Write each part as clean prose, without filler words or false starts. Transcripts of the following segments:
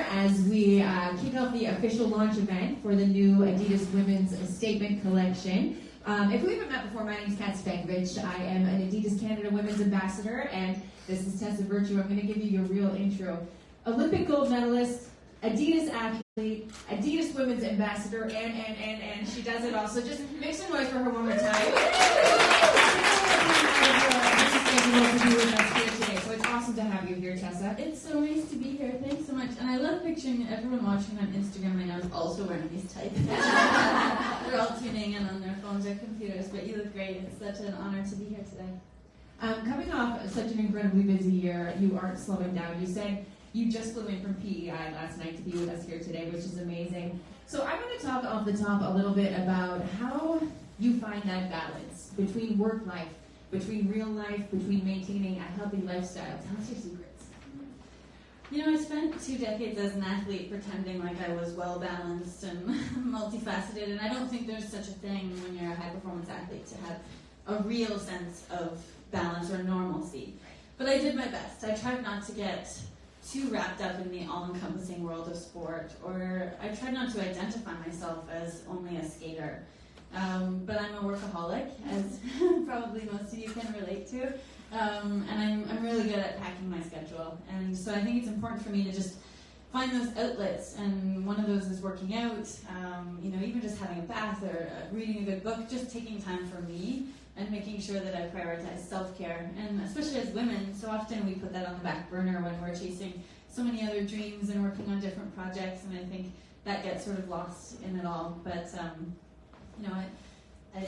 as we kick off the official launch event for the new Adidas Women's Statement Collection. If we haven't met before, my name is Tessa Virtue. I am an Adidas Canada Women's Ambassador, and this is Tessa Virtue. I'm going to give you your real intro. Olympic gold medalist, Adidas athlete, Adidas Women's Ambassador, and she does it all. So just make some noise for her one more time. To be with us here today. So it's awesome to have you here, Tessa. It's so nice to be here. Thanks so much. And I love picturing everyone watching on Instagram right now is also wearing these tights. They're all tuning in on their phones or computers, but you look great. It's such an honor to be here today. Coming off such an incredibly busy year, you aren't slowing down. You said you just flew in from PEI last night to be with us here today, which is amazing. So I'm going to talk off the top a little bit about how you find that balance between work life, between real life, between maintaining a healthy lifestyle. Tell us your secrets. You know, I spent 2 decades as an athlete pretending like I was well-balanced and multifaceted, and I don't think there's such a thing when you're a high-performance athlete to have a real sense of balance or normalcy. But I did my best. I tried not to get too wrapped up in the all-encompassing world of sport, or I tried not to identify myself as only a skater. But I'm a workaholic, as probably most of you can relate to, and I'm really good at packing my schedule. And so I think it's important for me to just find those outlets, and one of those is working out, even just having a bath or reading a good book, just taking time for me and making sure that I prioritize self-care. And especially as women, so often we put that on the back burner when we're chasing so many other dreams and working on different projects, and I think that gets sort of lost in it all. But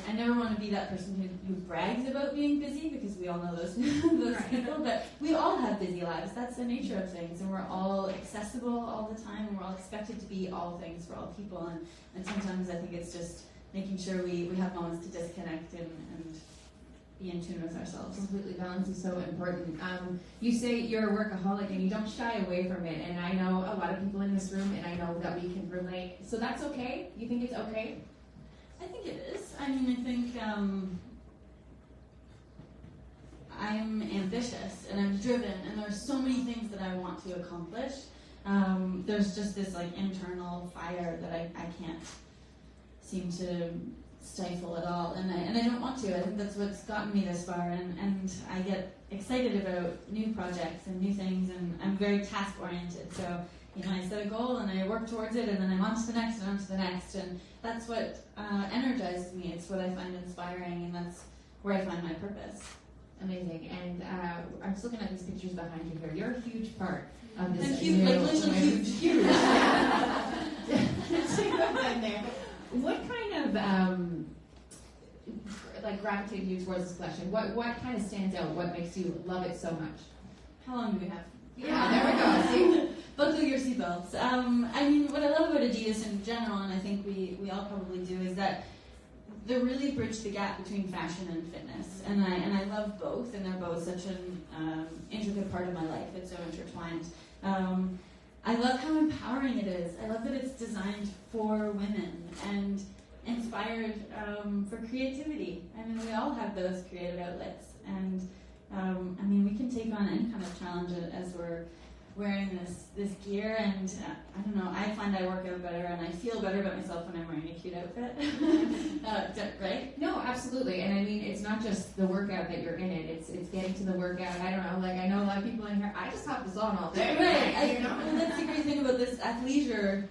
I never want to be that person who brags about being busy, because we all know those people, but we all have busy lives. That's the nature of things, and we're all accessible all the time, and we're all expected to be all things for all people, and sometimes I think it's just making sure we have moments to disconnect and be in tune with ourselves. Completely, balance is so important. You say you're a workaholic and you don't shy away from it, and I know a lot of people in this room, and I know that we can relate. So that's okay? You think it's okay? I think it is. I mean, I think I'm ambitious and I'm driven, and there's so many things that I want to accomplish. There's just this internal fire that I can't seem to stifle at all, and I don't want to. I think that's what's gotten me this far, and I get excited about new projects and new things, and I'm very task oriented. So I set a goal and I work towards it, and then I'm on to the next and on to the next, and that's what energizes me. It's what I find inspiring, and that's where I find my purpose. Amazing. And I'm just looking at these pictures behind you here. You're a huge part of this. I'm huge, literally huge. What kind of gravitated you towards this collection? What kind of stands out? What makes you love it so much? How long do we have? Yeah, there we go. See? Buckle your seatbelts. What I love about Adidas in general, and I think we all probably do, is that they really bridge the gap between fashion and fitness. And I love both, and they're both such an intricate part of my life. It's so intertwined. I love how empowering it is. I love that it's designed for women and inspired for creativity. I mean, we all have those creative outlets, and we can take on any kind of challenge as we're wearing this gear, and I don't know, I find I work out better and I feel better about myself when I'm wearing a cute outfit. Right? No, absolutely. And I mean, it's not just the workout that you're in it, it's getting to the workout. I don't know, I know a lot of people in here, I just have this on all day. Right. And that's the great thing about this athleisure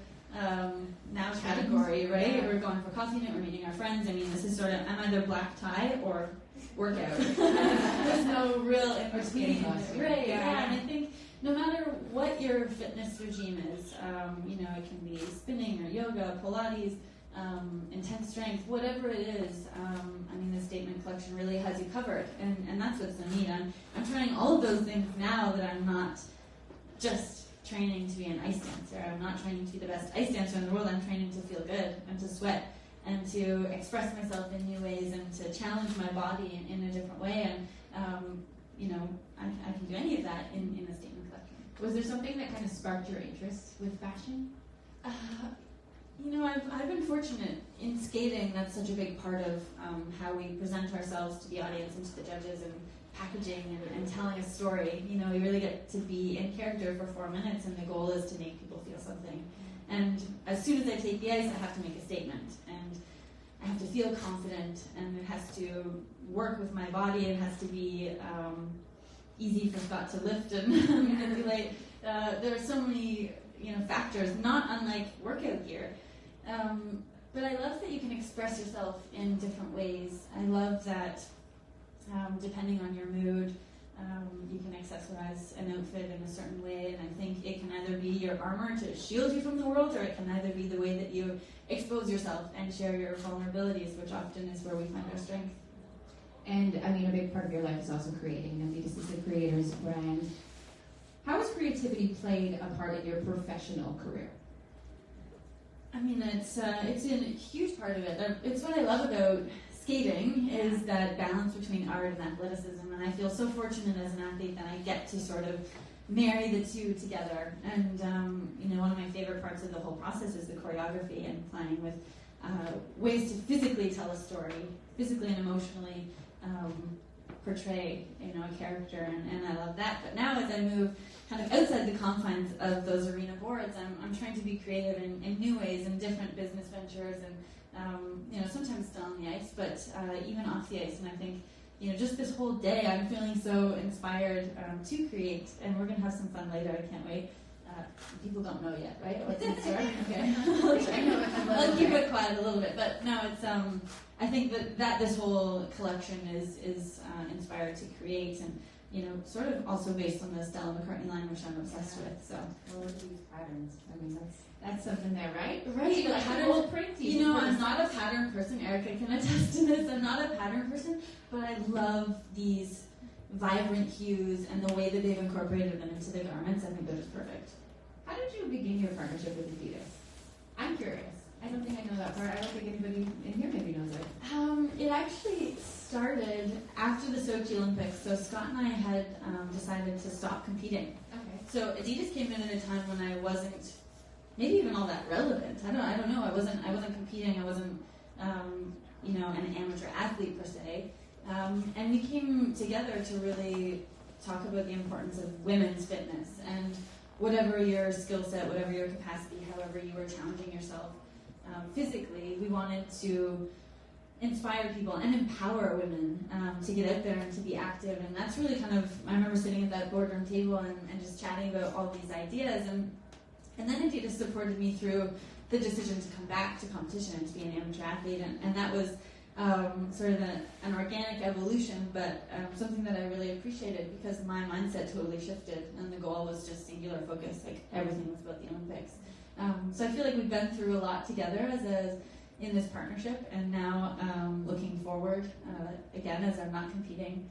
now category, right? We're going for coffee night, we're meeting our friends. I mean, this is sort of, I'm either black tie or workout. There's no real in between. Right, yeah. And I think no matter what your fitness regime is, it can be spinning or yoga, Pilates, intense strength, whatever it is, the Statement Collection really has you covered, and that's what's so neat. I'm trying all of those things now that I'm not just training to be an ice dancer. I'm not training to be the best ice dancer in the world. I'm training to feel good and to sweat and to express myself in new ways and to challenge my body in a different way. And I can do any of that in the Statement Collection. Was there something that kind of sparked your interest with fashion? I've been fortunate in skating. That's such a big part of how we present ourselves to the audience and to the judges, and packaging and telling a story. You know, you really get to be in character for 4 minutes, and the goal is to make people feel something. And as soon as I take the ice, I have to make a statement, and I have to feel confident, and it has to work with my body. It has to be easy for Scott to lift and manipulate. There are so many, factors, not unlike workout gear. But I love that you can express yourself in different ways. I love that depending on your mood, you can accessorize an outfit in a certain way, and I think it can either be your armor to shield you from the world, or it can either be the way that you expose yourself and share your vulnerabilities, which often is where we find our strength. And I mean, a big part of your life is also creating. Adidas is a creator's brand. How has creativity played a part in your professional career? I mean, it's a huge part of it. It's what I love about skating, is that balance between art and athleticism. And I feel so fortunate as an athlete that I get to sort of marry the two together. And one of my favorite parts of the whole process is the choreography and playing with ways to physically tell a story, physically and emotionally portray, a character, and I love that. But now as I move kind of outside the confines of those arena boards, I'm trying to be creative in new ways, in different business ventures, and sometimes still on the ice, but even off the ice. And I think, just this whole day, I'm feeling so inspired to create, and we're going to have some fun later. I can't wait. People don't know yet, right? What's in store? Okay. I'll keep it quiet a little bit, but no, it's I think that this whole collection is inspired to create, and sort of also based on the Stella McCartney line, which I'm obsessed with. So look at these patterns. I mean, that's something there, right? Right. The pattern print. I'm not a pattern person. Erica can attest to this. I'm not a pattern person, but I love these vibrant hues and the way that they've incorporated them into the garments. I think they're just perfect. How did you begin your partnership with Adidas? I'm curious. I don't think I know that part. I don't think anybody in here maybe knows it. It actually started after the Sochi Olympics. So Scott and I had decided to stop competing. Okay. So Adidas came in at a time when I wasn't maybe even all that relevant. I don't know. I wasn't competing. I wasn't an amateur athlete per se. And we came together to really talk about the importance of women's fitness, and whatever your skill set, whatever your capacity, however you were challenging yourself physically, we wanted to inspire people and empower women to get out there and to be active. And that's really kind of, I remember sitting at that boardroom table and just chatting about all these ideas. And then Adidas supported me through the decision to come back to competition and to be an amateur athlete. And that was sort of an organic evolution, but something that I really appreciated, because my mindset totally shifted, and the goal was just singular focus, like everything was about the Olympics. So I feel like we've been through a lot together in this partnership, and now looking forward, again, as I'm not competing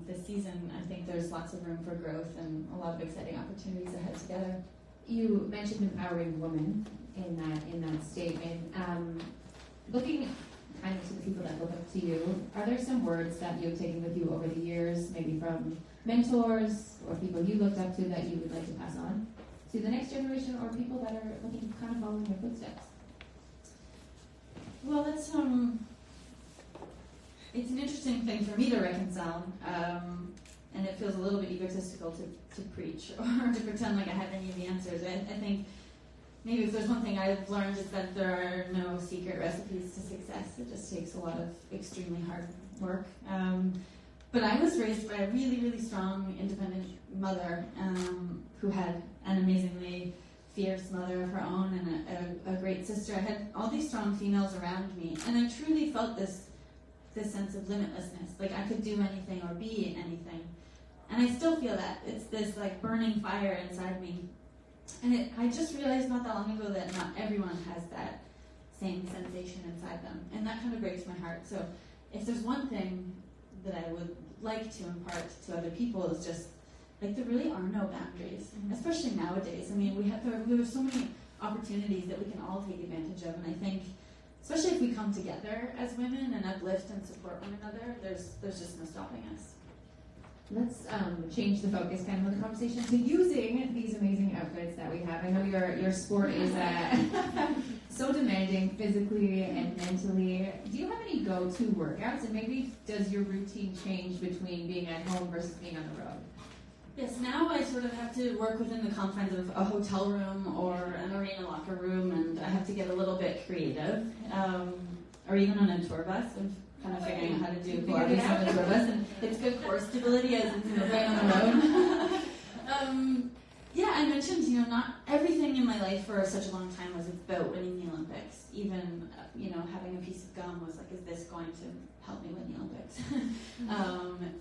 this season, I think there's lots of room for growth and a lot of exciting opportunities ahead together. You mentioned empowering women in that statement. Looking kind of to the people that look up to you, are there some words that you've taken with you over the years, maybe from mentors or people you looked up to, that you would like to pass on to the next generation, or people that are looking kind of following your footsteps? Well, it's an interesting thing for me to reconcile, and it feels a little bit egotistical to preach or to pretend like I have any of the answers. I think maybe if there's one thing I've learned, is that there are no secret recipes to success. It just takes a lot of extremely hard work. But I was raised by a really, really strong, independent mother who had an amazingly fierce mother of her own, and a great sister. I had all these strong females around me, and I truly felt this sense of limitlessness. Like I could do anything or be anything. And I still feel that. It's this like burning fire inside me. And I just realized not that long ago that not everyone has that same sensation inside them. And that kind of breaks my heart. So if there's one thing that I would like to impart to other people, is just like there really are no boundaries, especially nowadays. I mean, we have so many opportunities that we can all take advantage of. And I think, especially if we come together as women and uplift and support one another, there's just no stopping us. Let's change the focus kind of of the conversation to using these amazing outfits that we have. I know your sport is so demanding physically and mentally. Do you have any go-to workouts? And maybe does your routine change between being at home versus being on the road? Yes, now I sort of have to work within the confines of a hotel room or an arena locker room, and I have to get a little bit creative. Or even on a tour bus. I'm kind of figuring out how to do Pilates on a tour bus, and it's good core stability as it's moving on the road. Yeah, I mentioned, not everything in my life for such a long time was about winning the Olympics. Even, having a piece of gum was like, is this going to help me win the Olympics?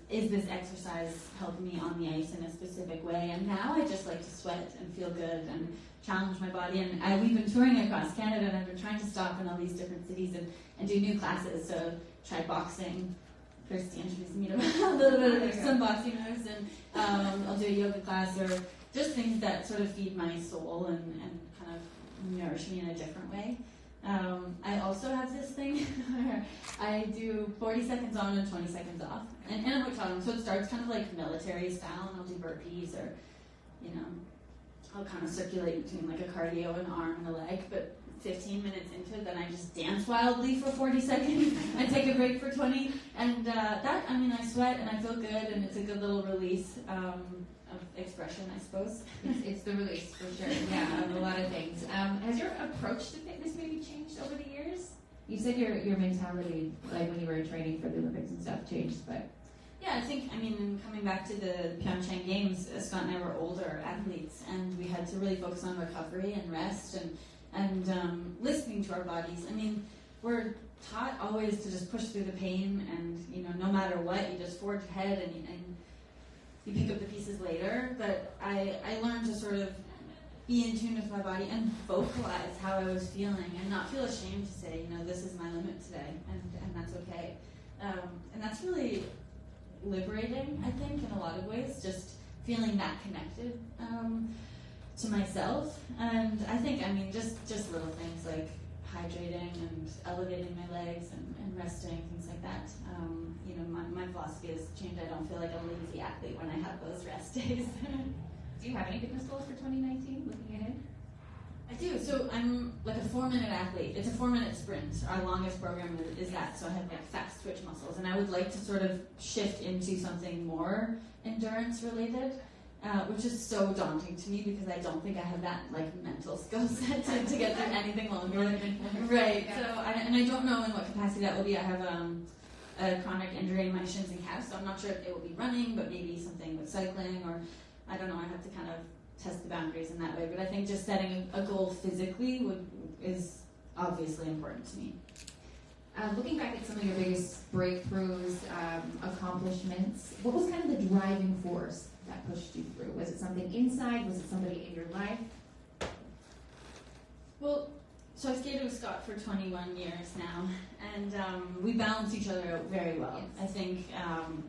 Is this exercise helping me on the ice in a specific way? And now I just like to sweat and feel good and challenge my body. And we've been touring across Canada, and I've been trying to stop in all these different cities and do new classes. So try boxing. Kirsty introduced me to a little bit of some boxing moves, and I'll do a yoga class or just things that sort of feed my soul and kind of nourish me in a different way. I also have this thing where I do 40 seconds on and 20 seconds off. And I'm hotel, so it starts kind of like military style, and I'll do burpees or, I'll kind of circulate between like a cardio, an arm, and a leg. But 15 minutes into it, then I just dance wildly for 40 seconds and take a break for 20. And I sweat and I feel good, and it's a good little release of expression, I suppose. It's the release, for sure, yeah, of a lot of things. Has your approach to fitness maybe changed over the years? You said your mentality, like when you were training for the Olympics and stuff, changed, but... Yeah, I think, coming back to the Pyeongchang Games, Scott and I were older athletes, and we had to really focus on recovery and rest and listening to our bodies. We're taught always to just push through the pain, and, no matter what, you just forge ahead and you pick up the pieces later. But I learned to sort of be in tune with my body and vocalize how I was feeling and not feel ashamed to say, this is my limit today, and that's okay. And that's really liberating, I think, in a lot of ways, just feeling that connected to myself. And I think, just little things like hydrating and elevating my legs and resting, things like that. My philosophy has changed. I don't feel like a lazy athlete when I have those rest days. Do you have any fitness goals for 2019, looking ahead? I do. So I'm like a 4-minute athlete. It's a 4-minute sprint. Our longest program is that. So I have like fast twitch muscles. And I would like to sort of shift into something more endurance related, which is so daunting to me because I don't think I have that like mental skill set to get through anything longer. Right. Yeah. So I don't know in what capacity that will be. I have a chronic injury in my shins and calves, so I'm not sure if it will be running, but maybe something with cycling, or I don't know. I have to kind of test the boundaries in that way. But I think just setting a goal physically is obviously important to me. Looking back at some of your biggest breakthroughs, accomplishments, what was kind of the driving force that pushed you through? Was it something inside? Was it somebody in your life? Well, so I skated with Scott for 21 years now, and we balance each other out very well. Yes. I think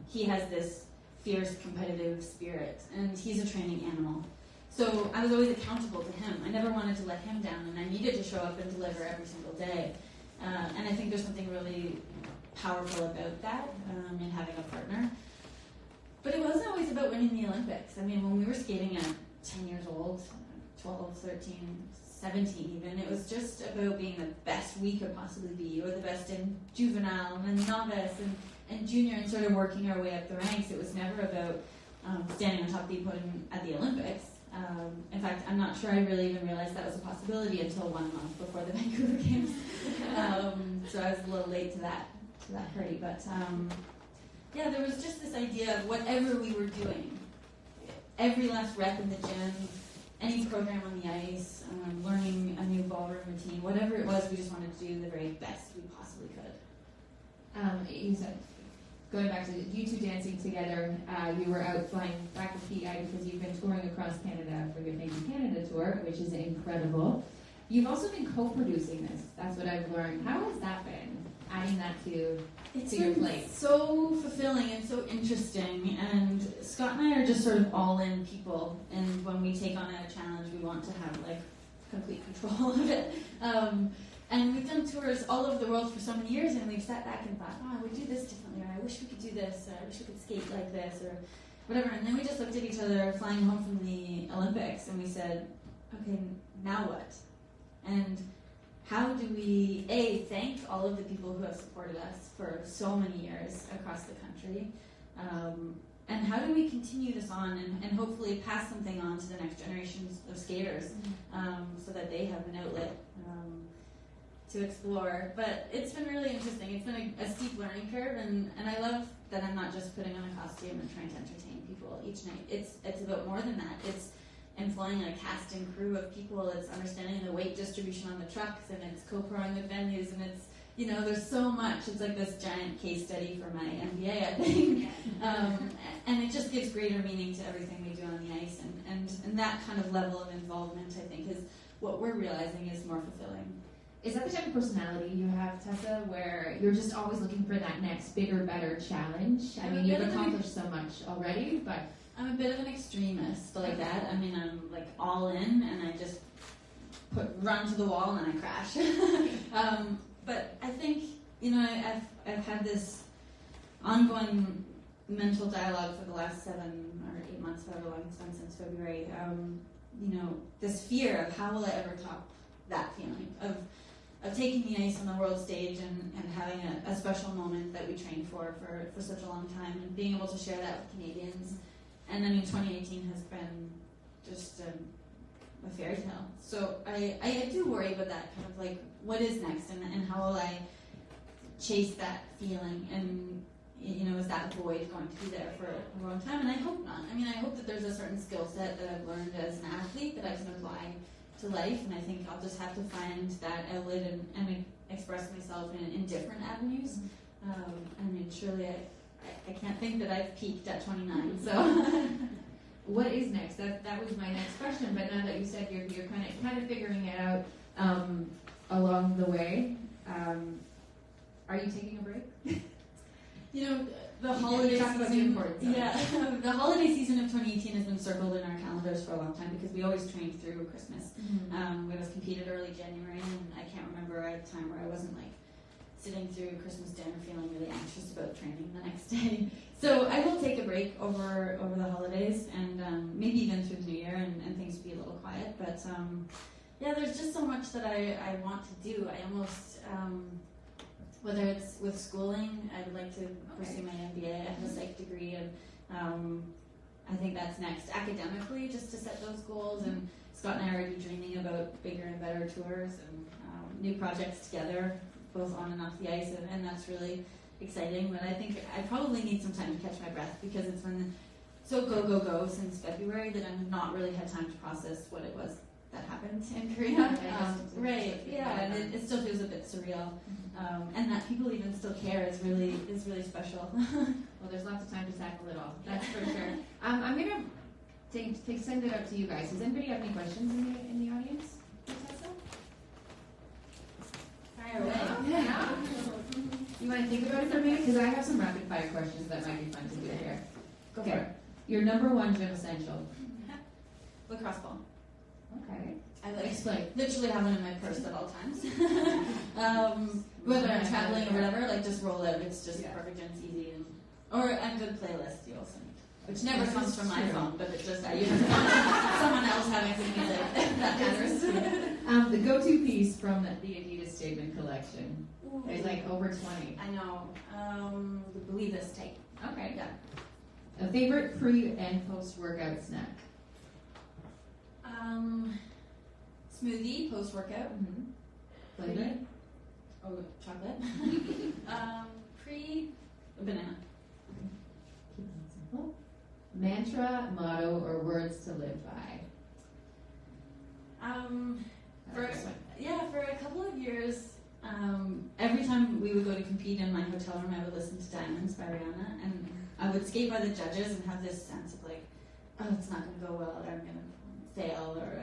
he has this fierce competitive spirit, and he's a training animal. So I was always accountable to him. I never wanted to let him down, and I needed to show up and deliver every single day. And I think there's something really powerful about that in having a partner. But it wasn't always about winning the Olympics. When we were skating at 10 years old, 12, 13, 17 even, it was just about being the best we could possibly be, or the best in juvenile and novice and junior, and sort of working our way up the ranks. It was never about standing on top of the podium at the Olympics. In fact, I'm not sure I really even realized that was a possibility until 1 month before the Vancouver Games. So I was a little late to that party. But yeah, there was just this idea of whatever we were doing, every last rep in the gym, any program on the ice, learning a new ballroom routine, whatever it was, we just wanted to do the very best we possibly could. You said, going back to you two dancing together, you were out flying back with PI because you've been touring across Canada for your Thank You Canada tour, which is incredible. You've also been co-producing this. That's what I've learned. How has that been, adding that to your plate? It's so fulfilling and so interesting. And Scott and I are just sort of all-in people. And when we take on a challenge, we want to have like complete control of it. And we've done tours all over the world for so many years, and we've sat back and thought, oh, I would do this differently, or I wish we could do this, or I wish we could skate like this, or whatever. And then we just looked at each other flying home from the Olympics, and we said, okay, now what? And how do we, A, thank all of the people who have supported us for so many years across the country, and how do we continue this on and hopefully pass something on to the next generations of skaters, so that they have an outlet to explore. But it's been really interesting. It's been a steep learning curve, and I love that I'm not just putting on a costume and trying to entertain people each night. It's about more than that. It's employing a cast and crew of people. It's understanding the weight distribution on the trucks, and it's co-proing with venues, and it's, you know, there's so much. It's like this giant case study for my MBA, I think. And it just gives greater meaning to everything we do on the ice, and that kind of level of involvement, I think, is what we're realizing is more fulfilling. Is that the type of personality you have, Tessa, where you're just always looking for that next bigger, better challenge? I mean, you've accomplished so much already, but... I'm a bit of an extremist like that. I mean, I'm like all in, and I just run to the wall and I crash. But I think, you know, I've had this ongoing mental dialogue for the last 7 or 8 months, however long it's been since February. You know, this fear of how will I ever top that feeling of taking the ice on the world stage and having a special moment that we trained for such a long time, and being able to share that with Canadians. And I mean, 2018 has been just a fairy tale. So I do worry about that kind of like, what is next, and how will I chase that feeling, and, you know, is that void going to be there for a long time? And I hope not. I mean, I hope that there's a certain skill set that I've learned as an athlete that I can apply to life, and I think I'll just have to find that outlet and express myself in different avenues. I mean, surely I can't think that I've peaked at 29, so. What is next? That was my next question, but now that you said you're kind of figuring it out along the way, are you taking a break? You know, the holiday season. The holiday season of 2018 has been circled in our calendars for a long time because we always trained through Christmas. We always competed early January, and I can't remember a time where I wasn't like sitting through Christmas dinner feeling really anxious about training the next day. So I will take a break over the holidays, and maybe even through the new year, and things will be a little quiet. But yeah, there's just so much that I want to do. I almost, whether it's with schooling, I would like to pursue my MBA. I have a psych degree, and I think that's next. Academically, just to set those goals, and Scott and I are already dreaming about bigger and better tours and new projects together, both on and off the ice, and that's really exciting. But I think I probably need some time to catch my breath, because it's been so go since February that I've not really had time to process what it was that happened in Korea. Right, yeah, and it still feels a bit surreal. And that people even still care is really special. Well, there's lots of time to tackle it all, that's for sure. I'm going to send it out to you guys. Does anybody have any questions in the audience? Fire away. Yeah. You want to think about it for a minute? Because I have some rapid fire questions that might be fun to do here. Go for it. Your number one gym essential. Lacrosse ball. Okay. I Explain. literally have one in my purse at all times. Whether I'm traveling or whatever, like just roll it. It's just perfect and it's easy. Or a good playlist you also need, which never comes from my phone, but it just I usually want someone else having some music. That matters. The go-to piece from the Adidas Statement collection. Ooh. There's like over 20. I know. Believe this tape. Okay. Yeah. A favorite pre and post-workout snack. Smoothie post-workout. Flavor? Oh, chocolate. Banana. Keep it simple. Mantra, motto, or words to live by. For a couple of years, every time we would go to compete in my hotel room, I would listen to Diamonds by Rihanna, and I would skate by the judges and have this sense of like, oh, it's not going to go well, or I'm going to fail, or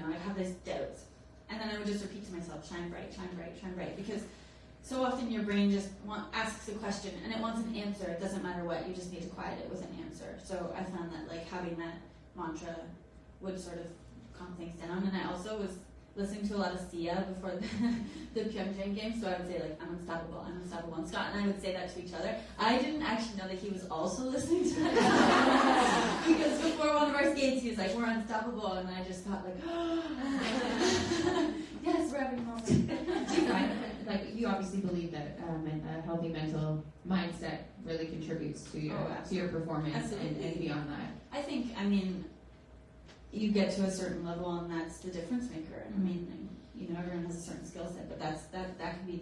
I'd have these doubts. And then I would just repeat to myself, shine bright, shine bright, shine bright, because so often your brain just asks a question and it wants an answer. It doesn't matter what, you just need to quiet it with an answer. So I found that like having that mantra would sort of calm things down. And I also was listening to a lot of CA before the Pyeongchang game, so I would say like, I'm unstoppable, and Scott and I would say that to each other. I didn't actually know that he was also listening to that because before one of our skates he was like, we're unstoppable, and I just thought like, yes, we're having a moment. Do you find that, like, you obviously believe that a healthy mental mindset really contributes to your performance and beyond that? I think, I mean, you get to a certain level and that's the difference maker. I mean, you know, everyone has a certain skill set, but that can be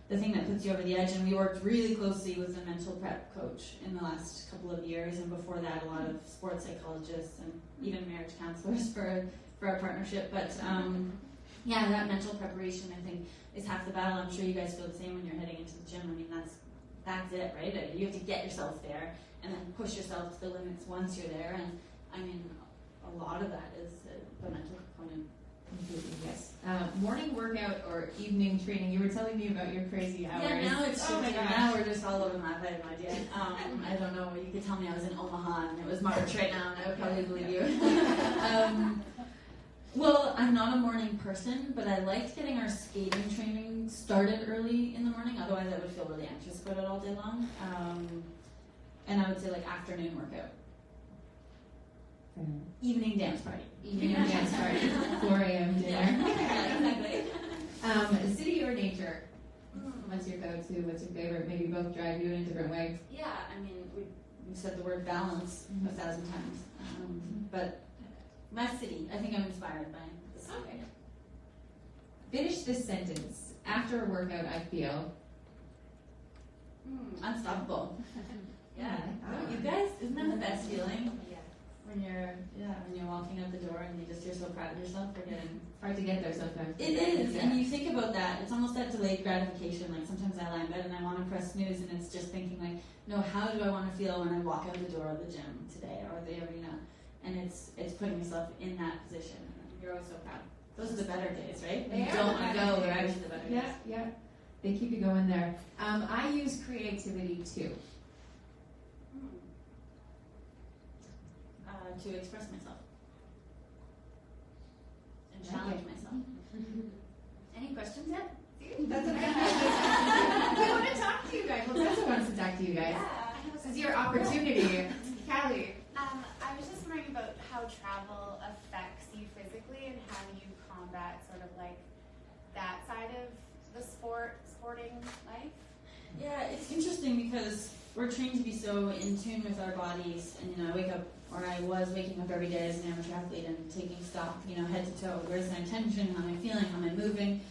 the thing that puts you over the edge. And we worked really closely with a mental prep coach in the last couple of years, and before that a lot of sports psychologists and even marriage counselors for our partnership. But yeah, that mental preparation, I think, is half the battle. I'm sure you guys feel the same when you're heading into the gym. I mean, that's it, right? You have to get yourself there and then push yourself to the limits once you're there. And I mean, a lot of that is the mental component. Yes. Morning workout or evening training. You were telling me about your crazy hours. Yeah, now it's now we're just all over the map. I have no idea. I don't know. You could tell me I was in Omaha and it was March right now, and I would probably believe you. Well, I'm not a morning person, but I liked getting our skating training started early in the morning. Otherwise, I would feel really anxious about it all day long. And I would say like afternoon workout. Evening dance party. Evening dance party. 4 a.m. dinner. Yeah, exactly. City or nature? What's your go-to? What's your favorite? Maybe both drive you in a different way. Yeah, I mean, we said the word balance 1,000 times. But my city, I think I'm inspired by the city. Okay. Finish this sentence. After a workout, I feel... unstoppable. Yeah. You guys, isn't that the best feeling? When you're walking out the door and you're so proud of yourself for getting... Hard to get there sometimes. It is, and you think about that. It's almost that delayed gratification. Like sometimes I lie in bed and I want to press snooze, and it's just thinking like, no, how do I want to feel when I walk out the door of the gym today or the arena? And it's putting yourself in that position. And you're always so proud. Those are the better days, right? They you don't want to go. They're actually the better days. Yeah. They keep you going there. I use creativity too. To express myself and challenge myself. Any questions yet? That's what we want to talk to you guys. Well, Tessa wants to talk to you guys. Yeah. This is your opportunity. Callie. I was just wondering about how travel affects you physically and how you combat sort of like that side of the sporting life. Yeah, it's interesting because we're trained to be so in tune with our bodies, and I was waking up every day as an amateur athlete and taking stock, head to toe. Where's my intention? How am I feeling? How am I moving?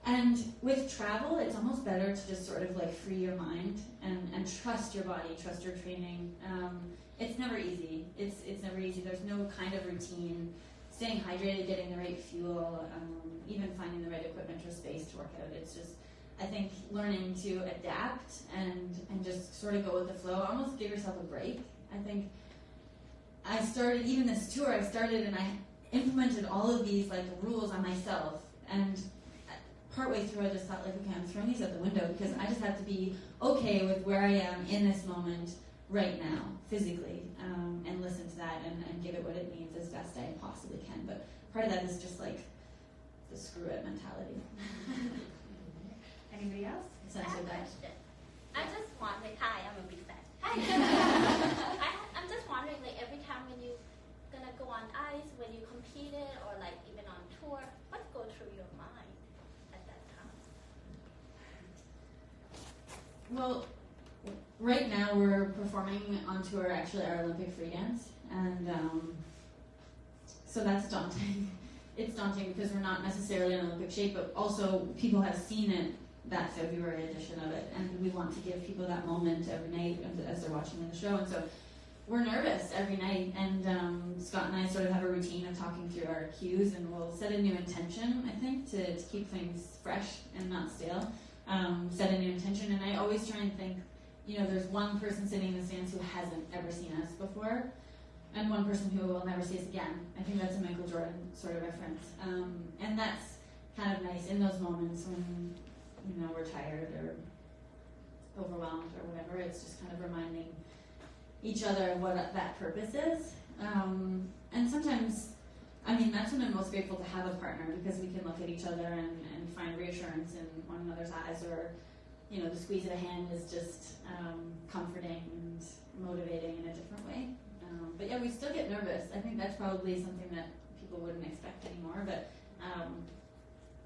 And with travel, it's almost better to just sort of like free your mind and trust your body, trust your training. It's never easy. It's never easy. There's no kind of routine. Staying hydrated, getting the right fuel, even finding the right equipment or space to work out. It's just, I think, learning to adapt and just sort of go with the flow. Almost give yourself a break. I think I started, even this tour, and I implemented all of these like rules on myself, and partway through I just thought like, okay, I'm throwing these out the window because I just have to be okay with where I am in this moment right now, physically, and listen to that and give it what it needs as best I possibly can. But part of that is just like the screw it mentality. Anybody else? I have a question. I just wondering, hi, I'm a big fan. Hi. I'm just wondering, like every time when you gonna go on ice, when you competed or like even on tour, what go through your mind at that time? Well, right now we're performing on tour, actually our Olympic free dance, and so that's daunting. It's daunting because we're not necessarily in Olympic shape, but also people have seen it, that February edition of it, and we want to give people that moment every night as they're watching the show, and so we're nervous every night, and Scott and I sort of have a routine of talking through our cues, and we'll set a new intention, I think, to keep things fresh and not stale. Set a new intention, and I always try and think, there's one person sitting in the stands who hasn't ever seen us before, and one person who will never see us again. I think that's a Michael Jordan sort of reference, and that's kind of nice in those moments when we're tired or overwhelmed or whatever. It's just kind of reminding each other what that purpose is. And sometimes, that's often I'm most grateful to have a partner because we can look at each other and find reassurance in one another's eyes, or, you know, the squeeze of a hand is just comforting and motivating in a different way. But yeah, we still get nervous. I think that's probably something that people wouldn't expect anymore. But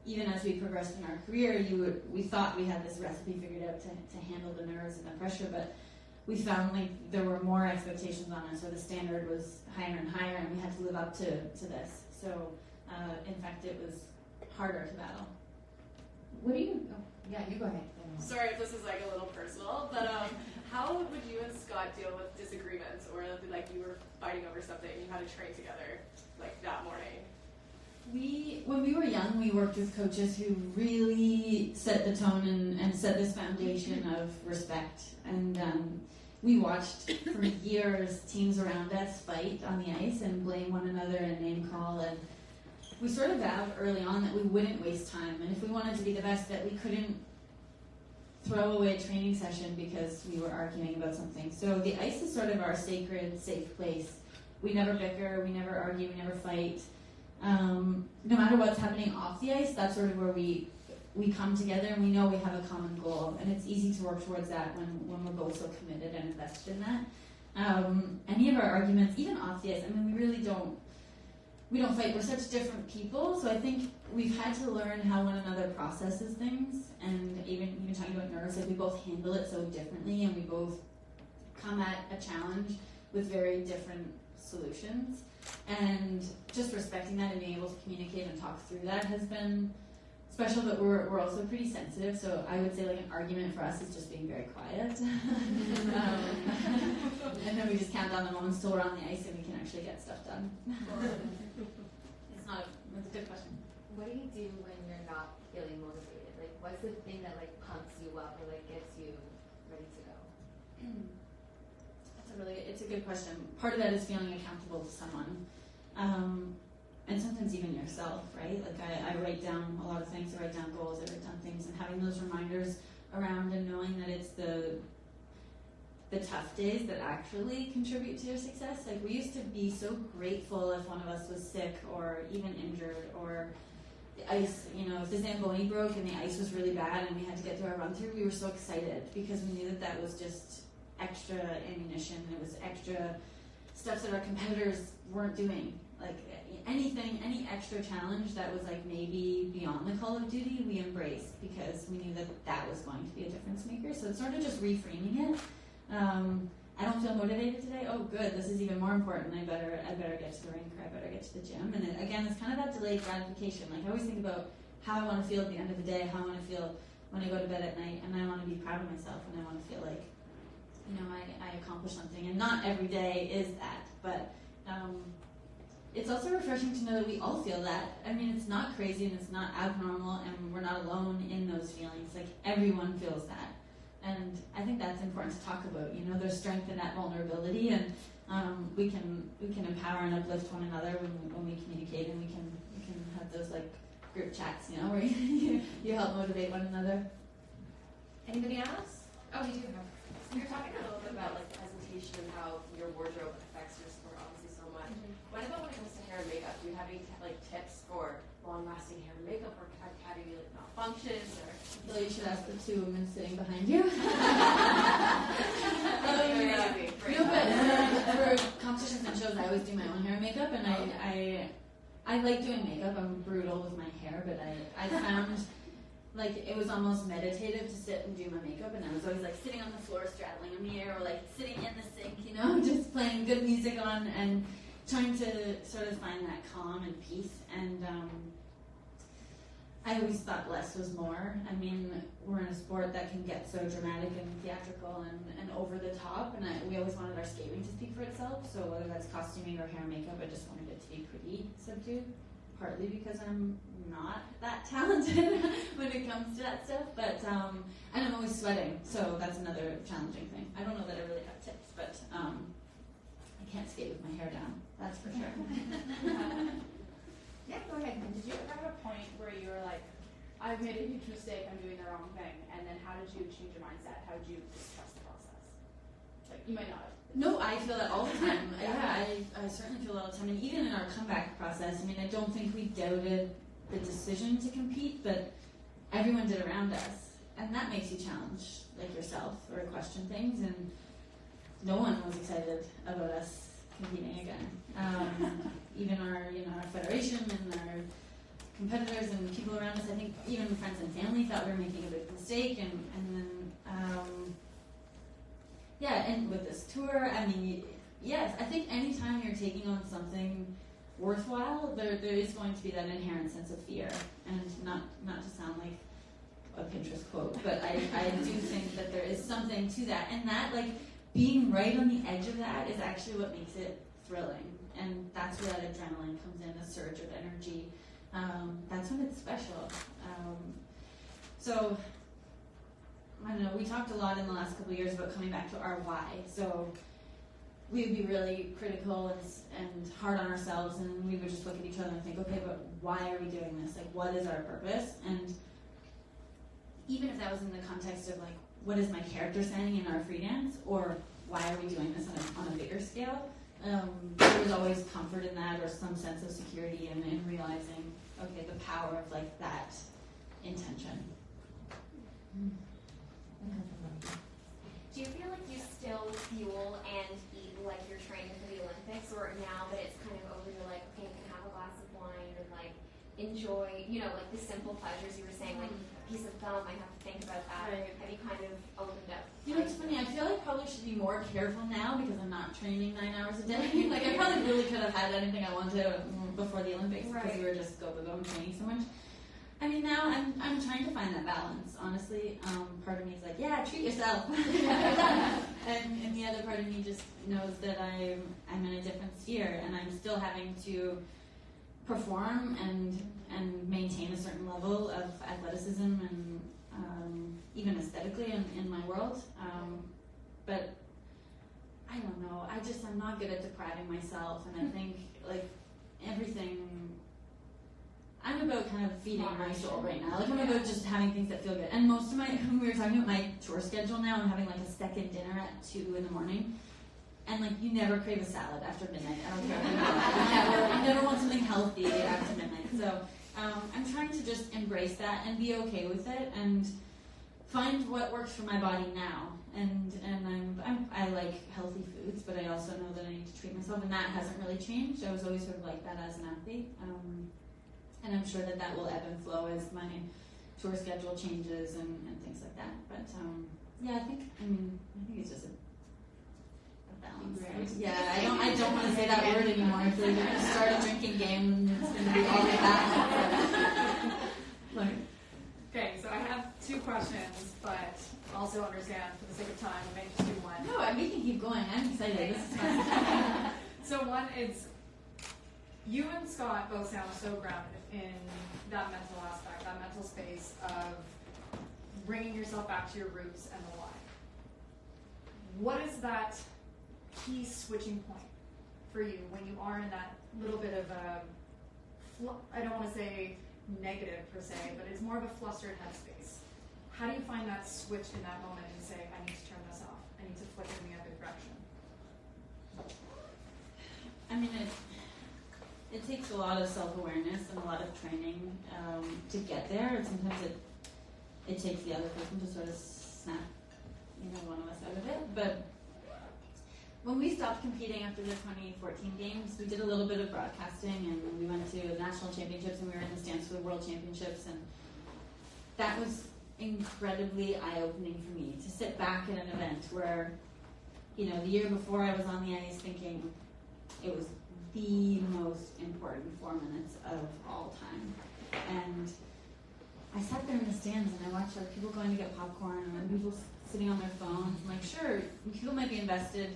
even as we progressed in our career, we thought we had this recipe figured out to handle the nerves and the pressure, but we found like there were more expectations on us, or the standard was higher and higher, and we had to live up to this. So in fact, it was harder to battle. What do you? Oh, yeah, you go ahead. Sorry if this is like a little personal, but how would you and Scott deal with disagreements, or like you were fighting over something and you had to train together like that morning? When we were young, we worked with coaches who really set the tone and set this foundation of respect. And we watched for years teams around us fight on the ice and blame one another and name call. And we sort of vowed early on that we wouldn't waste time. And if we wanted to be the best, that we couldn't throw away a training session because we were arguing about something. So the ice is sort of our sacred, safe place. We never bicker, we never argue, we never fight. No matter what's happening off the ice, that's sort of where we come together and we know we have a common goal, and it's easy to work towards that when we're both so committed and invested in that. Any of our arguments, even off the ice, I mean, we don't fight. We're such different people, so I think we've had to learn how one another processes things, and even talking about nerves, like we both handle it so differently, and we both come at a challenge with very different solutions. And just respecting that and being able to communicate and talk through that has been special, but we're also pretty sensitive, so I would say like an argument for us is just being very quiet. And then we just count down the moments till we're on the ice and we can actually get stuff done. It's a good question. What do you do when you're not feeling motivated? Like, what's the thing that like pumps you up or like gets you ready to go? It's a good question. Part of that is feeling accountable to someone. And sometimes even yourself, right? Like I write down a lot of things, I write down goals, I write down things, and having those reminders around and knowing that it's the tough days that actually contribute to your success. Like we used to be so grateful if one of us was sick or even injured, or the ice, you know, if the Zamboni broke and the ice was really bad and we had to get through our run through, we were so excited because we knew that was just extra ammunition. It was extra stuff that our competitors weren't doing. Like any extra challenge that was like maybe beyond the call of duty, we embraced because we knew that was going to be a difference maker. So it's sort of just reframing it. I don't feel motivated today. Oh, good. This is even more important. I better get to the rink, or I better get to the gym. And again, it's kind of that delayed gratification. Like I always think about how I want to feel at the end of the day, how I want to feel when I go to bed at night, and I want to be proud of myself, and I want to feel like, you know, I accomplished something. And not every day is that, but it's also refreshing to know that we all feel that. I mean, it's not crazy and it's not abnormal, and we're not alone in those feelings. Like everyone feels that. And I think that's important to talk about. You know, there's strength in that vulnerability, and we can empower and uplift one another when we communicate, and we can have those like group chats, you know, where you help motivate one another. Anybody else? Oh, you do have. You're talking a little bit about like presentation and how your wardrobe affects your sport obviously so much. What about when it comes to hair and makeup? Do you have any like tips for long-lasting hair and makeup, or how do you like malfunctions? Or So you should ask the two women sitting behind you. No, but for competitions and shows, I always do my own hair and makeup, and I like doing makeup. I'm brutal with my hair, but I found like it was almost meditative to sit and do my makeup, and I was always like sitting on the floor straddling a mirror, or like sitting in the sink, you know, just playing good music on and trying to sort of find that calm and peace. And I always thought less was more. I mean, we're in a sport that can get so dramatic and theatrical and over the top, and we always wanted our skating to speak for itself. So whether that's costuming or hair and makeup, I just wanted it to be pretty subdued, partly because I'm not that talented when it comes to that stuff. But and I'm always sweating, so that's another challenging thing. I don't know that I really have tips, but I can't skate with my hair down. That's for sure. Yeah, go ahead. Did you ever have a point where you were like, I've made a huge mistake, I'm doing the wrong thing, and then how did you change your mindset? How did you just trust the process? Like, you might not. No, I feel that all the time. Yeah, I certainly feel that all the time. And even in our comeback process, I mean, I don't think we doubted the decision to compete, but everyone did around us. And that makes you challenge, like, yourself or question things. And no one was excited about us competing again. Even our, our federation and our competitors and people around us, I think even friends and family thought we were making a big mistake. And then, and with this tour, I mean, yes, I think anytime you're taking on something worthwhile, there is going to be that inherent sense of fear. And not to sound like a Pinterest quote, but I do think that there is something to that. And that, like, being right on the edge of that is actually what makes it thrilling. And that's where that adrenaline comes in, a surge of energy. That's when it's special. So, I don't know, we talked a lot in the last couple of years about coming back to our why. So we would be really critical and hard on ourselves, and we would just look at each other and think, okay, but why are we doing this? Like, what is our purpose? And even if that was in the context of, like, what is my character saying in our free dance, or why are we doing this on a bigger scale, there was always comfort in that, or some sense of security in realizing, okay, the power of, like, that intention. Do you feel like you still fuel and eat like you're training for the Olympics, or now that it's kind of over, you're like, okay, I can have a glass of wine and like enjoy, like the simple pleasures you were saying, like a piece of gum, I have to think about that. Right. Have you kind of opened up? It's funny, I feel like probably should be more careful now because I'm not training 9 hours a day. Like, I probably really could have had anything I wanted before the Olympics because we were just go and training so much. I mean, now I'm trying to find that balance, honestly. Part of me is like, yeah, treat yourself. and the other part of me just knows that I'm in a different sphere, and I'm still having to perform and maintain a certain level of athleticism and even aesthetically in my world. But I don't know, I'm not good at depriving myself, and I think, like, everything, I'm about kind of feeding my soul right now. Like, I'm about just having things that feel good. And most of when we were talking about my tour schedule now, I'm having like a second dinner at 2 in the morning. And like, you never crave a salad after midnight. I don't care if you never want something healthy after midnight. So I'm trying to just embrace that and be okay with it and find what works for my body now. And I like healthy foods, but I also know that I need to treat myself, and that hasn't really changed. I was always sort of like that as an athlete. And I'm sure that will ebb and flow as my tour schedule changes and things like that. But I think it's just a balance. Right? Yeah, I don't want to say that word anymore. I feel like we're gonna start a drinking game and it's gonna be all of that. Okay, so I have 2 questions, but also understand for the sake of time, I may just do one. No, we can keep going. I'm excited. This is fun. So one is, you and Scott both sound so grounded in that mental aspect, that mental space of bringing yourself back to your roots and the why. What is that key switching point for you when you are in that little bit of a, I don't want to say negative per se, but it's more of a flustered headspace? How do you find that switch in that moment and say, I need to turn this off, I need to flip it in the other direction? I mean, it takes a lot of self-awareness and a lot of training to get there, and sometimes it takes the other person to sort of snap, one of us out of it. But when we stopped competing after the 2014 games, we did a little bit of broadcasting, and we went to the national championships, and we were in the stands for the world championships, and that was incredibly eye-opening for me to sit back at an event where, the year before I was on the ice thinking it was the most important 4 minutes of all time. And I sat there in the stands and I watched like people going to get popcorn and people sitting on their phones. I'm like, sure, people might be invested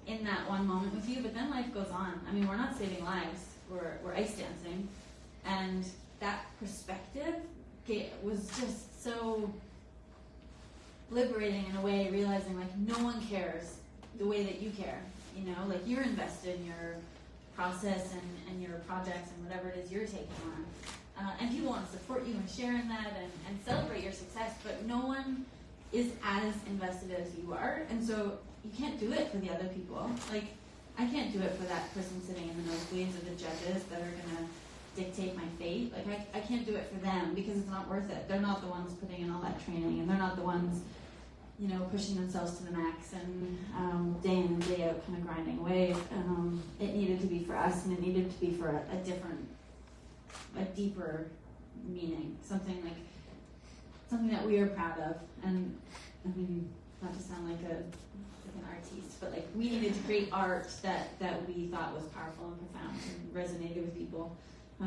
in that one moment with you, but then life goes on. I mean, we're not saving lives, we're ice dancing. And that perspective was just so liberating in a way, realizing like no one cares the way that you care. Like you're invested in your process and your projects and whatever it is you're taking on. And people want to support you and share in that and celebrate your success, but no one is as invested as you are. And so, you can't do it for the other people. Like, I can't do it for that person sitting in the nosebleeds or the judges that are gonna dictate my fate. Like, I can't do it for them because it's not worth it. They're not the ones putting in all that training, and they're not the ones, you know, pushing themselves to the max and day in and day out kind of grinding away. It needed to be for us, and it needed to be for a deeper meaning, something that we are proud of. And I mean, not to sound like an artiste, but like, we needed to create art that we thought was powerful and profound and resonated with people. I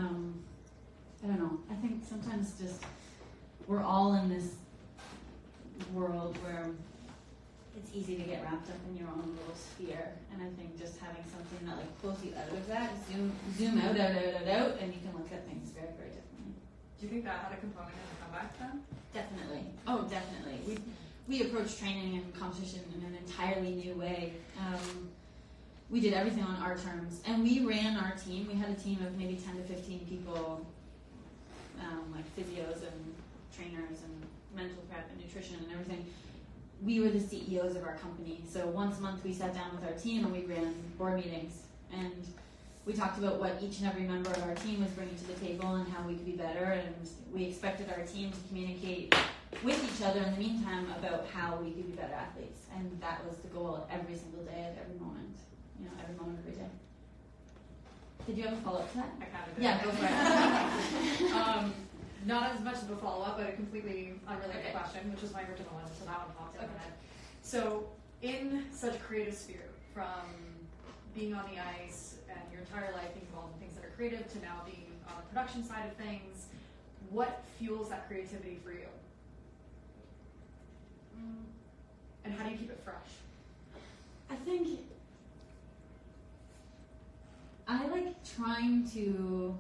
don't know. I think sometimes just we're all in this world where it's easy to get wrapped up in your own little sphere, and I think just having something that like pulls you out of that, zoom out, and you can look at things very, very differently. Do you think that had a component in the comeback then? Definitely. Oh, definitely. We approached training and competition in an entirely new way. We did everything on our terms, and we ran our team. We had a team of maybe 10 to 15 people, like physios and trainers and mental prep and nutrition and everything. We were the CEOs of our company. So once a month we sat down with our team and we ran board meetings, and we talked about what each and every member of our team was bringing to the table and how we could be better, and we expected our team to communicate with each other in the meantime about how we could be better athletes, and that was the goal every single day of every moment, every moment of every day. Did you have a follow-up to that? I kind of did. Yeah, go for it. Not as much of a follow-up, but a completely unrelated question, which was my original one, so that one popped in my head. So, in such a creative sphere, from being on the ice and your entire life being involved in things that are creative to now being on the production side of things, what fuels that creativity for you? And how do you keep it fresh? I think I like trying to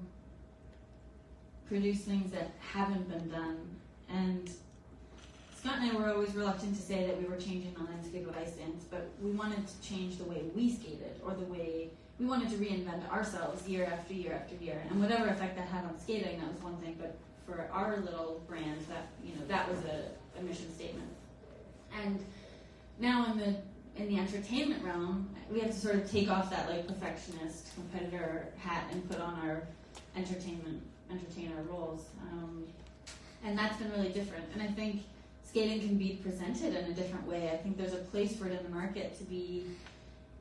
produce things that haven't been done, and Scott and I were always reluctant to say that we were changing the landscape of ice dance, but we wanted to change the way we skated, or the way we wanted to reinvent ourselves year after year after year, and whatever effect that had on skating, that was one thing, but for our little brand, that was a mission statement. And now in the entertainment realm, we have to sort of take off that like perfectionist competitor hat and put on our entertainer roles, and that's been really different. And I think skating can be presented in a different way. I think there's a place for it in the market to be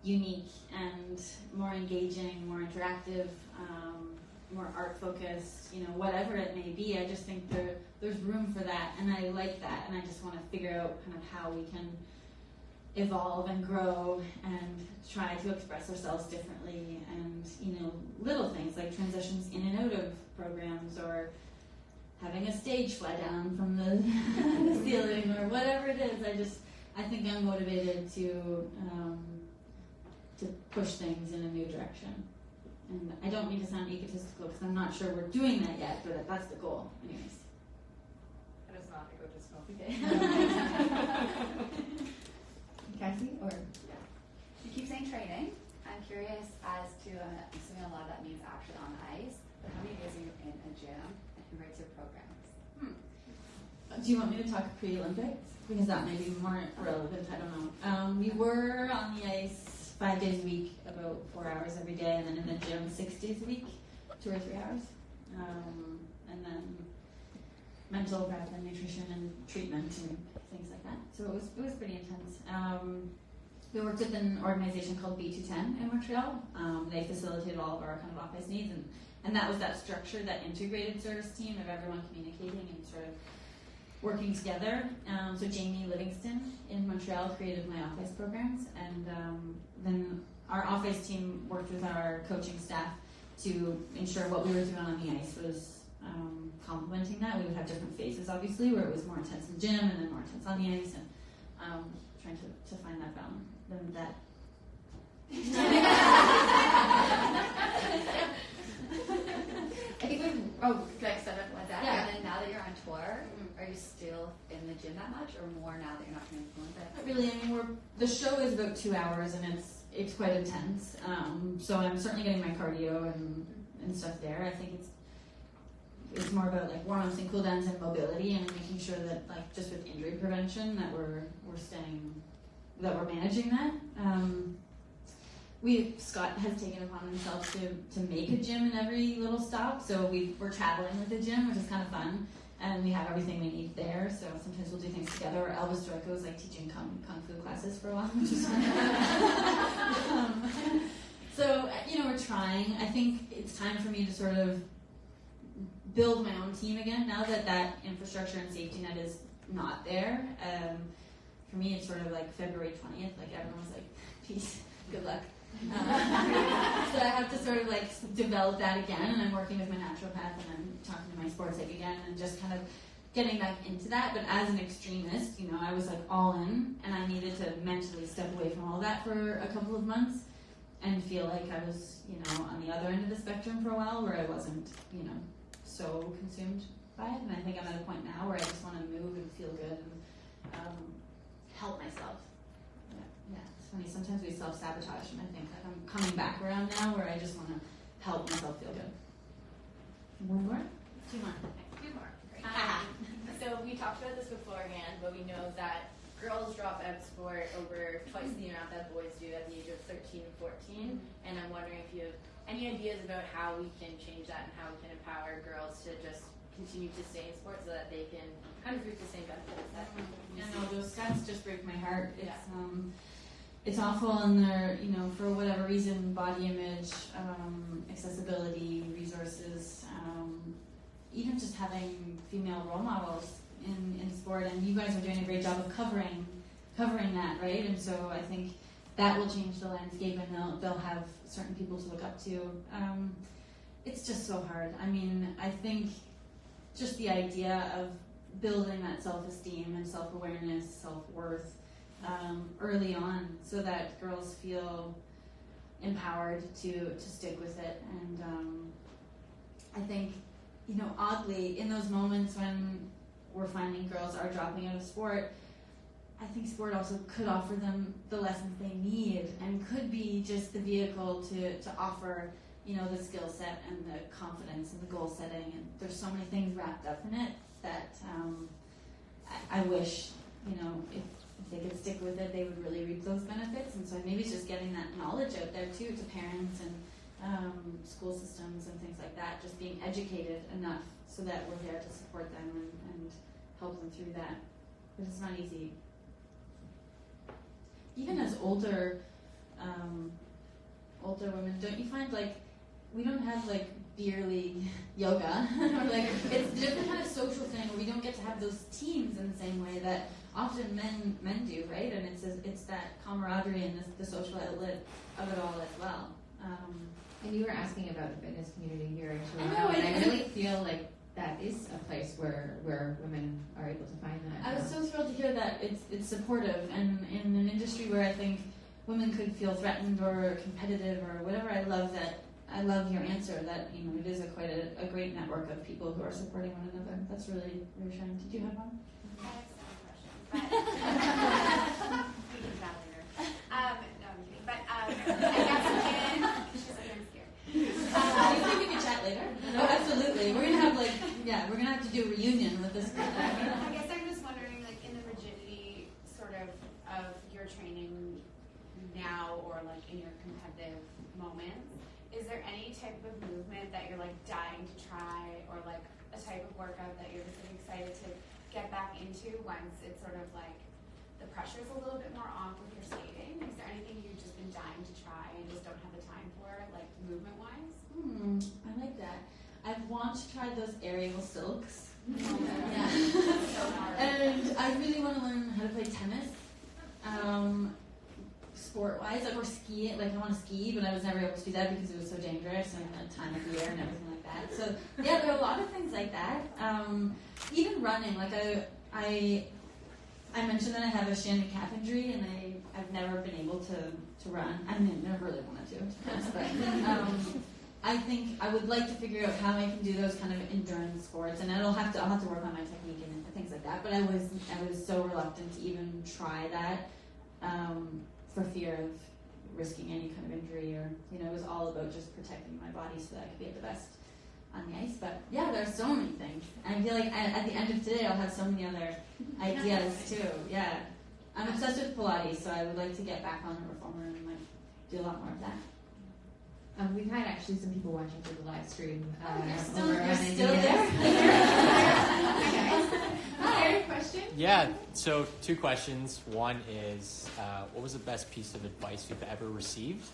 unique and more engaging, more interactive, more art focused, whatever it may be. I just think there's room for that, and I like that, and I just want to figure out kind of how we can evolve and grow and try to express ourselves differently, and little things like transitions in and out of programs, or having a stage fly down from the ceiling, or whatever it is. I think I'm motivated to push things in a new direction. And I don't mean to sound egotistical because I'm not sure we're doing that yet, but that's the goal, anyways. That is not egotistical. Cassie, or? You keep saying training. I'm curious as to, I'm assuming a lot of that means actually on ice, but how many days are you in a gym and who writes your programs? Do you want me to talk pre-Olympics? Because that may be more relevant, I don't know. We were on the ice 5 days a week, about 4 hours every day, and then in the gym 6 days a week, 2 or 3 hours. And then mental prep and nutrition and treatment and things like that. So it was pretty intense. We worked with an organization called B210 in Montreal. They facilitated all of our kind of office needs, and that was that structure, that integrated service team of everyone communicating and sort of working together. So Jamie Livingston in Montreal created my office programs, and then our office team worked with our coaching staff to ensure what we were doing on the ice was complementing that. We would have different phases, obviously, where it was more intense in the gym and then more intense on the ice, and trying to find that balance. I think like set up like that. Yeah. And then now that you're on tour, are you still in the gym that much, or more now that you're not doing Olympics? Not really. I mean, the show is about 2 hours, and it's quite intense. So I'm certainly getting my cardio and stuff there. I think it's more about like warm-ups and cool downs and mobility, and making sure that, like, just with injury prevention, that we're staying we're managing that. Scott has taken upon himself to make a gym in every little stop, so we're traveling with the gym, which is kind of fun, and we have everything we need there. So sometimes we'll do things together. Or Elvis Draco is like teaching kung fu classes for a while, which is fun. So we're trying. I think it's time for me to sort of build my own team again now that infrastructure and safety net is not there. For me, it's sort of like February 20th. Like everyone's like, peace, good luck. So I have to sort of like develop that again, and I'm working with my naturopath, and I'm talking to my sports psych again, and just kind of getting back into that. But as an extremist, I was like all in, and I needed to mentally step away from all that for a couple of months and feel like I was, on the other end of the spectrum for a while, where I wasn't, so consumed by it. And I think I'm at a point now where I just want to move and feel good and help myself. Yeah, it's funny. Sometimes we self-sabotage, and I think like I'm coming back around now where I just want to help myself feel good. One more? 2 more. Two more. Great. So we talked about this beforehand, but we know that girls drop out of sport over twice the amount that boys do at the age of 13 and 14. And I'm wondering if you have any ideas about how we can change that and how we can empower girls to just continue to stay in sports so that they can kind of reap the same benefits that we see. Those stats just break my heart. It's awful, and they're, for whatever reason, body image, accessibility, resources, even just having female role models in sport, and you guys are doing a great job of covering that, right? And so I think that will change the landscape, and they'll have certain people to look up to. It's just so hard. I mean, I think just the idea of building that self-esteem and self-awareness, self-worth early on, so that girls feel empowered to stick with it. And I think, oddly, in those moments when we're finding girls are dropping out of sport, I think sport also could offer them the lessons they need, and could be just the vehicle to offer, the skill set and the confidence and the goal setting. And there's so many things wrapped up in it that I wish, if they could stick with it, they would really reap those benefits. And so maybe it's just getting that knowledge out there too, to parents and school systems and things like that, just being educated enough so that we're there to support them and help them through that. But it's not easy. Even as older women, don't you find like we don't have like beer league yoga or like it's a different kind of social thing where we don't get to have those teams in the same way that often men do, right? And it's that camaraderie and the social outlet of it all as well. And you were asking about the fitness community here in I Toronto, know, and I really feel like that is a place where women are able to find that. I was so thrilled to hear that it's supportive, and in an industry where I think women could feel threatened or competitive or whatever. I love your answer that it is quite a great network of people who are supporting one another. That's really reassuring. Did you have one? I have some questions, but we can do that later. No, I'm kidding. But I guess she's like, I'm scared. You think we can chat later? No, absolutely. We're gonna have to do a reunion with this group. I guess I'm just wondering, like, in the rigidity sort of your training now, or like in your competitive moments, is there any type of movement that you're like dying to try, or like a type of workout that you're just like, excited to get back into once it's sort of like the pressure's a little bit more off with your skating? Is there anything you've just been dying to try and just don't have the time for, like movement wise? I like that. I've wanted to try those aerial silks. Yeah. So hard. And I really want to learn how to play tennis. Sport-wise, or ski. Like I want to ski, but I was never able to do that because it was so dangerous and the time of year and everything like that. So yeah, there are a lot of things like that. Even running, like I mentioned that I have a shandy calf injury, and I've never been able to run. I mean, I never really wanted to be honest, but I think I would like to figure out how I can do those kind of endurance sports, and I'll have to work on my technique and things like that. But I was so reluctant to even try that. For fear of risking any kind of injury, or it was all about just protecting my body so that I could be at the best on the ice. But yeah, there are so many things, and I feel like at the end of today I'll have so many other ideas too. Yeah, I'm obsessed with Pilates, so I would like to get back on the reformer and like do a lot more of that. We've had actually some people watching through the live stream. You're still over on there? Hi guys. Hi. Question? Yeah, so 2 questions. One is, what was the best piece of advice you've ever received?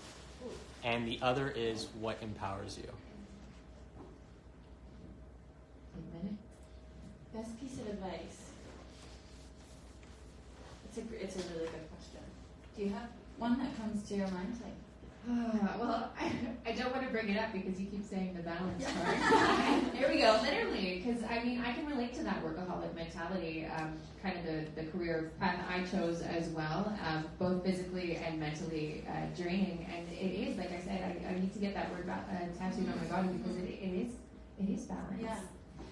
And the other is, what empowers you? Wait a minute. Best piece of advice. It's a really good question. Do you have one that comes to your mind? Like, Well, I don't want to bring it up because you keep saying the balance part. Here we go, literally, because I mean, I can relate to that workaholic mentality, kind of the career path I chose as well, both physically and mentally draining. And it is, like I said, I need to get that word tattooed on my body because it is balance. yeah,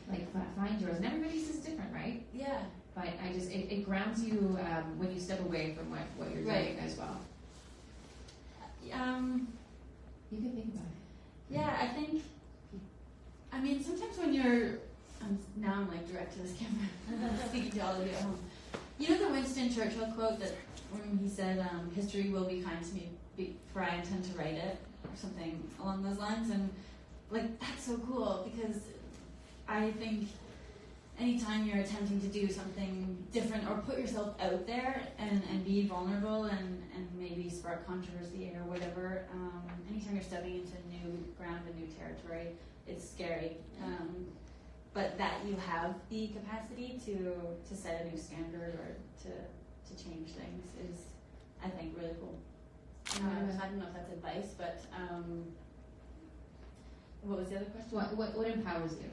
Like find yours, and everybody's is different, right? yeah. But it grounds you when you step away from what you're doing as well. You can think about it. Yeah, I mean, sometimes when you're, now I'm like direct to this camera, speaking to all of you at home. You know the Winston Churchill quote that when he said, history will be kind to me for I intend to write it, or something along those lines, and like, that's so cool, because I think anytime you're attempting to do something different or put yourself out there and be vulnerable and maybe spark controversy or whatever, anytime you're stepping into new ground and new territory, it's scary. But that you have the capacity to set a new standard or to change things is, I think, really cool. I don't know if that's advice, but what was the other question? What empowers you?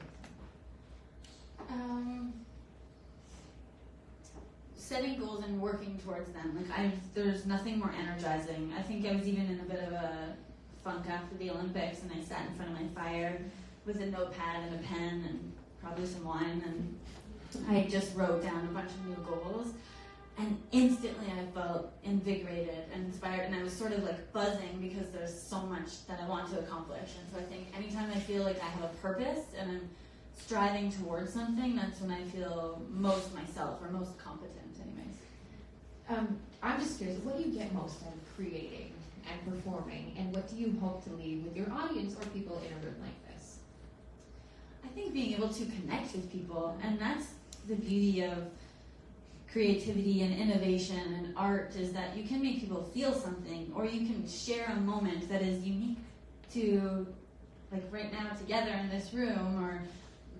Setting goals and working towards them. Like there's nothing more energizing. I think I was even in a bit of a funk after the Olympics, and I sat in front of my fire with a notepad and a pen and probably some wine, and I just wrote down a bunch of new goals, and instantly I felt invigorated and inspired, and I was sort of like buzzing because there's so much that I want to accomplish. And so I think anytime I feel like I have a purpose and I'm striving towards something, that's when I feel most myself or most competent anyways. I'm just curious, what do you get most out of creating and performing, and what do you hope to leave with your audience or people in a room like this? I think being able to connect with people, and that's the beauty of creativity and innovation and art, is that you can make people feel something, or you can share a moment that is unique to, like right now together in this room, or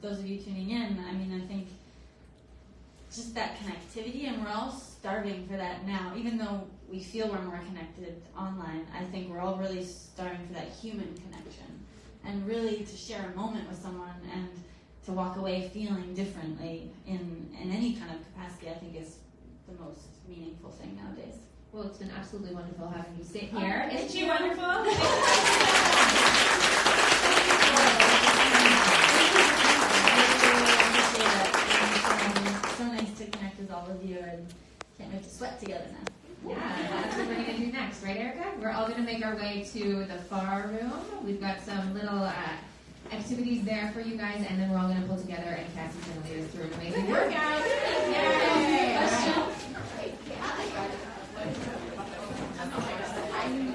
those of you tuning in. I mean, I think just that connectivity, and we're all starving for that now. Even though we feel we're more connected online, I think we're all really starving for that human connection, and really to share a moment with someone and to walk away feeling differently in any kind of capacity, I think is the most meaningful thing nowadays. Well, it's been absolutely wonderful having you sit here. Isn't she wonderful? So nice to connect with all of you, and can't wait to sweat together now. Yeah, that's what we're going to do next, right, Erica? We're all going to make our way to the far room. We've got some little activities there for you guys, and then we're all going to pull together, and Cassie's going to lead us through an amazing workout.